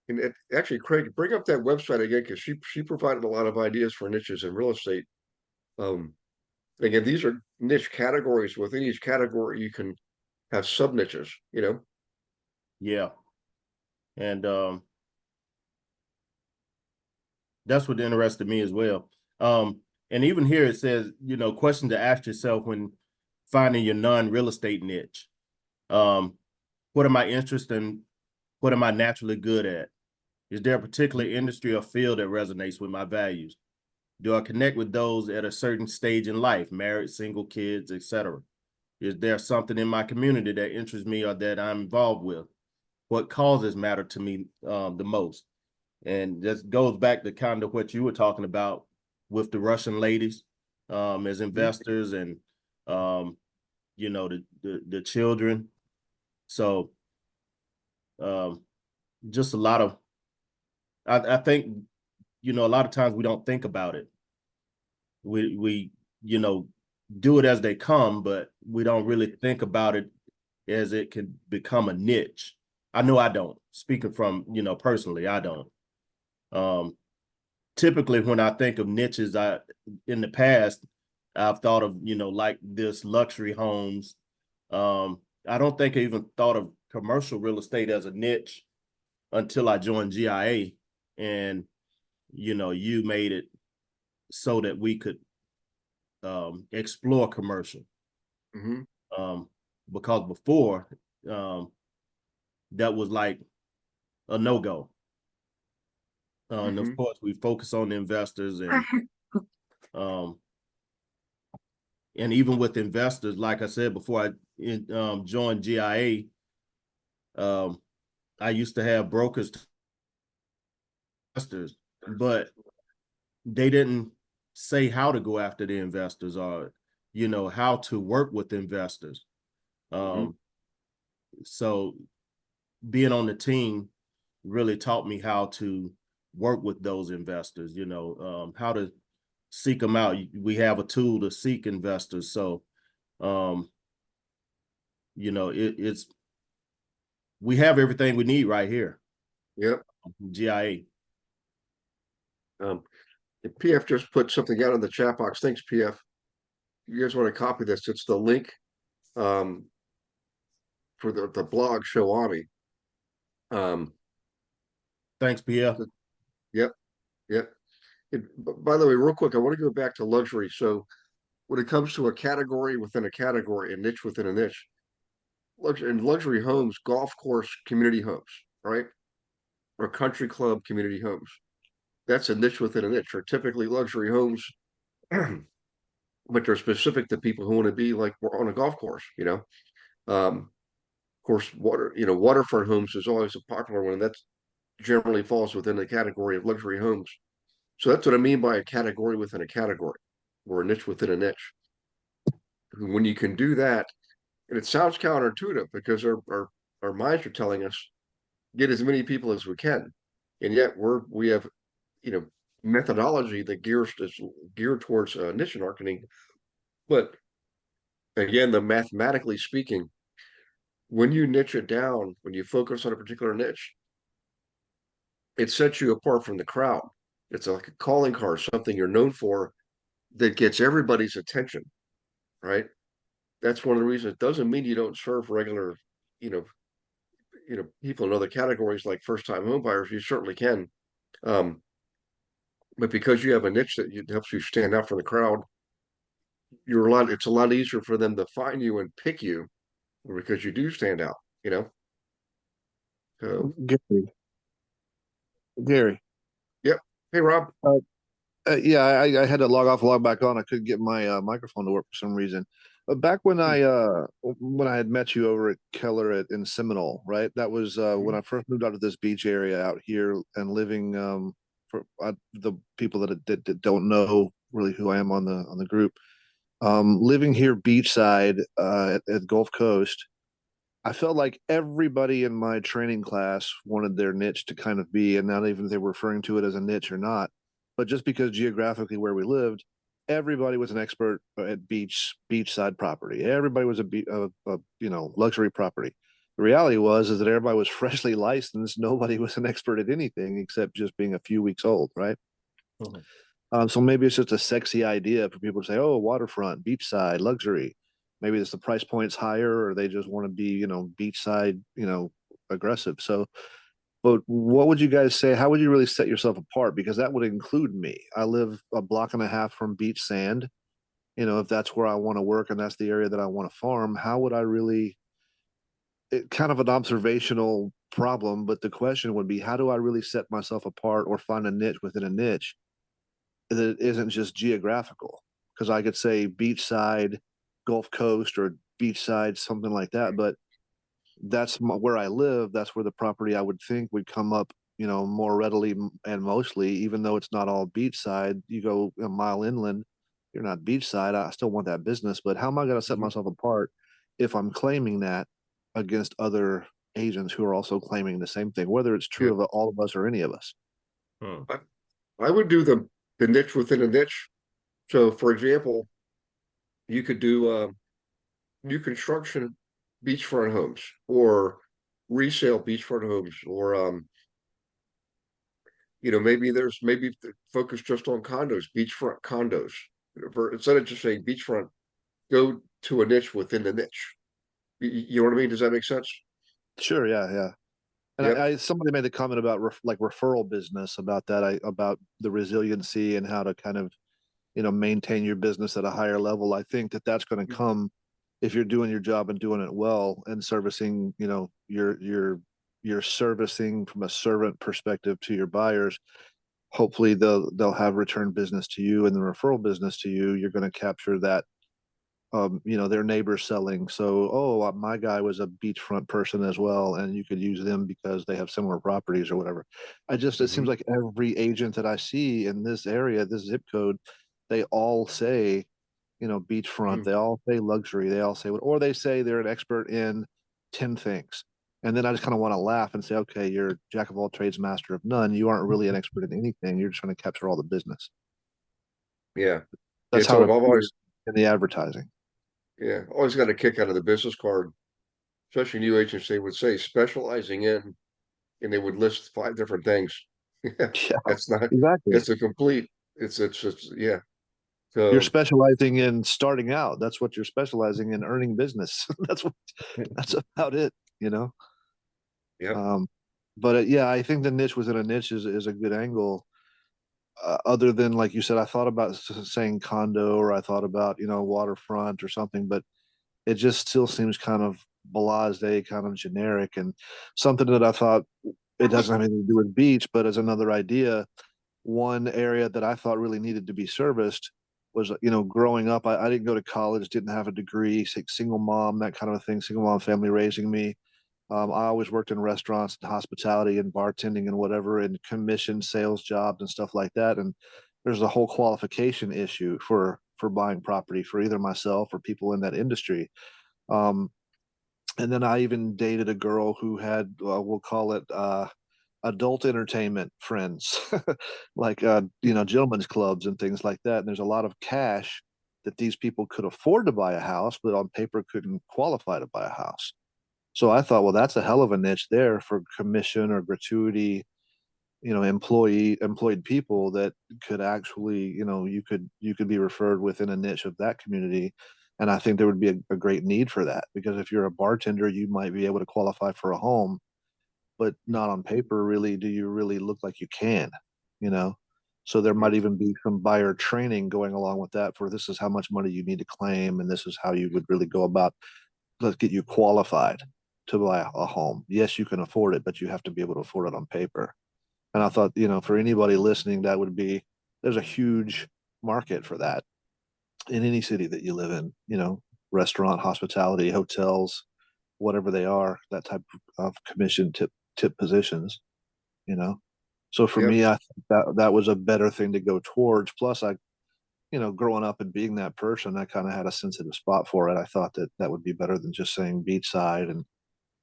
And actually, Craig, bring up that website again, because she provided a lot of ideas for niches in real estate. Again, these are niche categories. Within each category, you can have sub niches, Yeah. And that's what interested me as well. And even here it says, question to ask yourself when finding your non-real estate niche. What am I interested in? What am I naturally good at? Is there a particular industry or field that resonates with my values? Do I connect with those at a certain stage in life, married, single, kids, etc.? Is there something in my community that interests me or that I'm involved with? What causes matter to me the most? And this goes back to kind of what you were talking about with the Russian ladies as investors, and the children. So just a lot of, I think, a lot of times we don't think about it. We do it as they come, but we don't really think about it as it can become a niche. I know I don't. Speaking from, personally, I don't. Typically when I think of niches, in the past, I've thought of, like this luxury homes. I don't think I even thought of commercial real estate as a niche until I joined GIA, and, you made it so that we could explore commercial. Because before, that was like a no-go. And of course, we focus on the investors, and even with investors, like I said before, I joined GIA, I used to have brokers, investors, but they didn't say how to go after the investors, or how to work with investors. So being on the team really taught me how to work with those investors, how to seek them out. We have a tool to seek investors. So, it's, we have everything we need right here. Yep. GIA. PF just put something out in the chat box. Thanks, PF. You guys want to copy this? It's the link for the blog Shoami. Thanks, PF. Yep. By the way, real quick, I want to go back to luxury. So when it comes to a category within a category, a niche within a niche, in luxury homes, golf course community homes, right? Or country club community homes. That's a niche within a niche, or typically luxury homes, but they're specific to people who want to be like on a golf course, Of course, waterfront homes is always a popular one. That generally falls within the category of luxury homes. So that's what I mean by a category within a category, or a niche within a niche. When you can do that, and it sounds counterintuitive because our minds are telling us get as many people as we can, and yet we have methodology that is geared towards niche marketing. But again, the mathematically speaking, when you niche it down, when you focus on a particular niche, it sets you apart from the crowd. It's like a calling card, something you're known for that gets everybody's attention, right? That's one of the reasons. It doesn't mean you don't serve regular, you know, people in other categories like first-time home buyers. You certainly can, but because you have a niche that helps you stand out from the crowd, it's a lot easier for them to find you and pick you because you do stand out, you know. So, Gary, Gary. yep. Hey, Rob. Yeah, I had to log off, log back on. I couldn't get my microphone to work for some reason. But back when I had met you over at Keller in Seminole, right? That was when I first moved out to this beach area out here and living for the people that don't know really who I am on the group. Living here beachside at Gulf Coast, I felt like everybody in my training class wanted their niche to kind of be, and not even if they were referring to it as a niche or not, but just because geographically where we lived, everybody was an expert at beachside property. Everybody was a luxury property. The reality is that everybody was freshly licensed. Nobody was an expert at anything except just being a few weeks old, right? So maybe it's just a sexy idea for people to say, "Oh, waterfront, beachside, luxury." Maybe it's the price point's higher, or they just want to be, beachside, aggressive. So, but what would you guys say? How would you really set yourself apart? Because that would include me. I live a block and a half from beach sand. If that's where I want to work and that's the area that I want to farm, how would I really? Kind of an observational problem, but the question would be, how do I really set myself apart or find a niche within a niche that isn't just geographical? Because I could say beachside, Gulf Coast, or beachside, something like that, but that's where I live. That's where the property I would think would come up, more readily and mostly, even though it's not all beachside. You go a mile inland, you're not beachside. I still want that business, but how am I going to set myself apart if I'm claiming that against other agents who are also claiming the same thing, whether it's true of all of us or any of us? I would do the niche within a niche. So, for example, you could do new construction beachfront homes or resale beachfront homes, or maybe focus just on condos, beachfront condos. Instead of just saying beachfront, go to a niche within the niche. You know what I mean? Does that make sense? Sure. Yeah. And Yep. somebody made the comment about like referral business about that, about the resiliency and how to kind of, maintain your business at a higher level. I think that that's going to come if you're doing your job and doing it well and servicing, you're servicing from a servant perspective to your buyers. Hopefully they'll have return business to you, and the referral business to you. You're going to capture that, their neighbors selling. So, my guy was a beachfront person as well, and you could use them because they have similar properties or whatever. It seems like every agent that I see in this area, this zip code, they all say, beachfront. They all say luxury. They all say or they say they're an expert in 10 things. And then I just kind of want to laugh and say, okay, you're jack of all trades, master of none. You aren't really an expert in anything. You're just trying to capture all the business. Yeah. That's how So it I've always, appears in the advertising. always got a kick out of the business card, especially new agents. They would say specializing in, and they would list 5 different things. Yeah, That's not. exactly. It's a complete. It's yeah. You're So specializing in starting out. That's what you're specializing in, earning business. That's about it, yeah. But yeah, I think the niche within a niche is a good angle. Other than, like you said, I thought about saying condo, or I thought about, waterfront or something, but it just still seems kind of blasé, kind of generic, and something that I thought it doesn't have anything to do with beach, but as another idea, one area that I thought really needed to be serviced was, growing up, I didn't go to college, didn't have a degree, single mom, that kind of a thing, single mom family raising me. I always worked in restaurants and hospitality and bartending and whatever, and commission sales jobs and stuff like that. And there's a whole qualification issue for buying property for either myself or people in that industry. Um, and then I even dated a girl who had, we'll call it, adult entertainment friends, like, gentlemen's clubs and things like that. And there's a lot of cash that these people could afford to buy a house, but on paper couldn't qualify to buy a house. So I thought, well, that's a hell of a niche there for commission or gratuity, employed people that could actually, you could be referred within a niche of that community. And I think there would be a great need for that, because if you're a bartender, you might be able to qualify for a home, but not on paper, really, do you really look like you can, you know? So there might even be some buyer training going along with that, for this is how much money you need to claim, and this is how you would really go about, let's get you qualified to buy a home. Yes, you can afford it, but you have to be able to afford it on paper. And I thought, for anybody listening, there's a huge market for that in any city that you live in, restaurant, hospitality, hotels, whatever they are, that type of commission tip positions, you know. So for Yep. me, I think that was a better thing to go towards. Plus, growing up and being that person, I kind of had a sensitive spot for it. I thought that would be better than just saying beachside and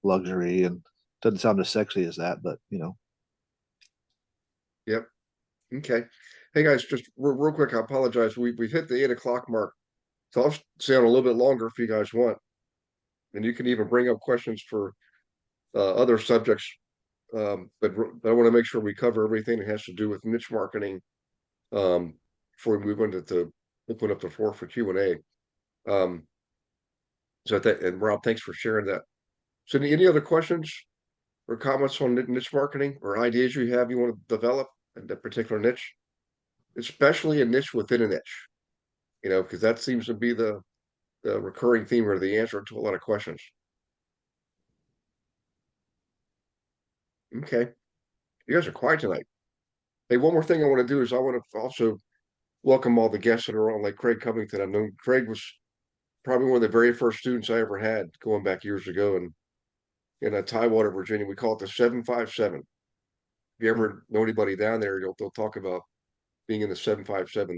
luxury, and doesn't sound as sexy as that, but Yep. Okay. Hey guys, just real quick, I apologize. We've hit the 8 o'clock mark. So I'll stay on a little bit longer if you guys want. And you can even bring up questions for other subjects. But I want to make sure we cover everything that has to do with niche marketing before we move into to open up the floor for Q&A. And Rob, thanks for sharing that. So any other questions or comments on niche marketing or ideas you have you want to develop in that particular niche, especially a niche within a niche, because that seems to be the recurring theme or the answer to a lot of questions. Okay. You guys are quiet tonight. Hey, one more thing I want to do is I want to also welcome all the guests that are on, like Craig Covington. I've known Craig was probably one of the very first students I ever had going back years ago in Tidewater, Virginia. We call it the 757. If you ever know anybody down there, they'll talk about being in the 757.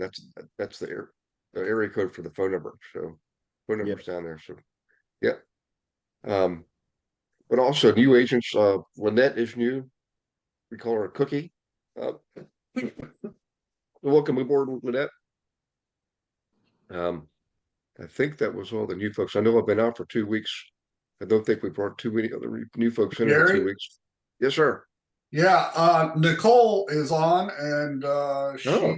That's the area code for the phone number. So phone numbers down there. So yeah. But also new agents, Lynette is new. We call her a cookie. Welcome aboard, Lynette. I think that was all the new folks. I know I've been out for 2 weeks. I don't think we brought too many other new folks in Gary? 2 weeks. Yes, sir. Yeah, Nicole is on, and Oh.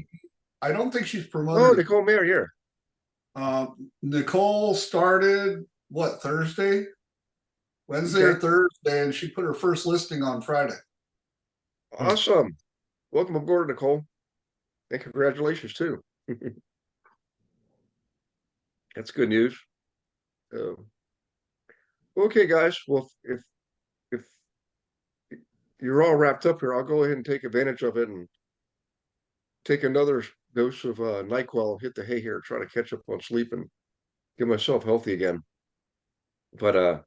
I don't think she's Oh, promoted. Nicole Mayer, yeah. Nicole started Thursday, Wednesday or Okay. Thursday, and she put her first listing on Friday. Awesome. Welcome aboard, Nicole. And congratulations too. That's good news. Okay, guys. Well, if you're all wrapped up here, I'll go ahead and take advantage of it and take another dose of NyQuil, hit the hay here, try to catch up on sleep and get myself healthy again. But I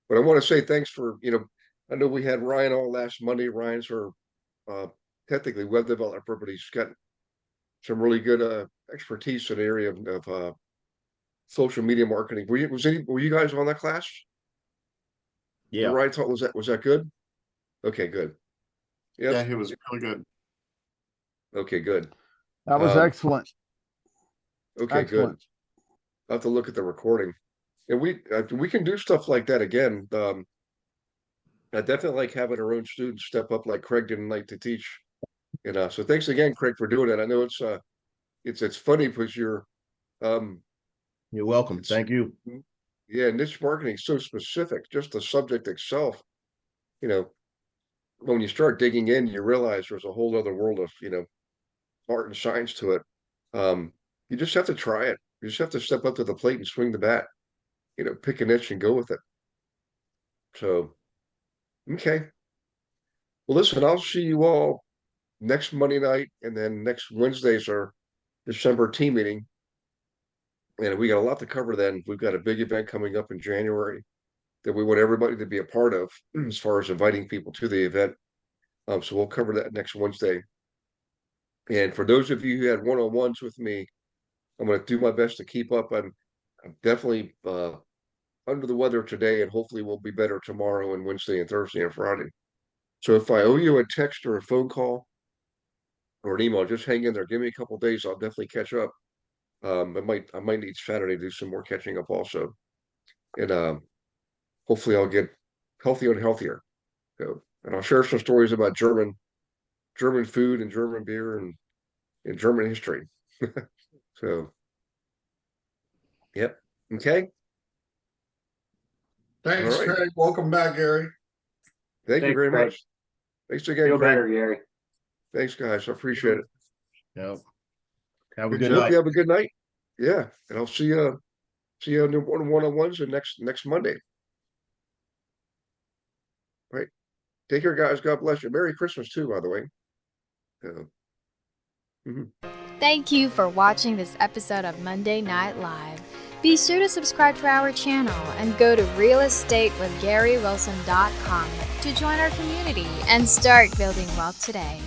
want to say thanks for, I know we had Ryan all last Monday. Ryan's our technically web developer, but he's got some really good expertise in the area of social media marketing. Were you guys on that class? Yeah. Ryan taught, was that good? Okay, good. Yep. Yeah, he was really good. Okay, good. That was excellent. Okay, Excellent. good. I'll have to look at the recording. And we can do stuff like that again. I definitely like having our own students step up like Craig didn't like to teach. So thanks again, Craig, for doing it. I know it's funny because you're welcome. Thank you. Yeah, niche marketing is so specific, just the subject itself. When you start digging in, you realize there's a whole other world of, art and science to it. You just have to try it. You just have to step up to the plate and swing the bat, pick a niche and go with it. So, okay. Well, listen, I'll see you all next Monday night, and then next Wednesday's our December team meeting. And we got a lot to cover then. We've got a big event coming up in January that we want everybody to be a part of as far as inviting people to the event. So we'll cover that next Wednesday. And for those of you who had one-on-ones with me, I'm going to do my best to keep up. I'm definitely under the weather today, and hopefully we'll be better tomorrow and Wednesday and Thursday and Friday. So if I owe you a text or a phone call or an email, just hang in there. Give me a couple days. I'll definitely catch up. I might need Saturday to do some more catching up also. And hopefully I'll get healthier and healthier. So, and I'll share some stories about German food and German beer and German history. So, yep. Okay. Thanks, All right. Craig. Welcome back, Gary. Thank you Thanks, very Craig. much. Thanks again, Feel Craig. better, Gary. Thanks, guys. I appreciate it. Yep. Have a Good good job. night. You have a good night. Yeah, and I'll see you on the one-on-ones and next Monday. Right. Take care, guys. God bless you. Merry Christmas too, by the way. Thank you for watching this episode of Monday Night Live. Be sure to subscribe to our channel and go to realestatewithgarywilson.com to join our community and start building wealth today.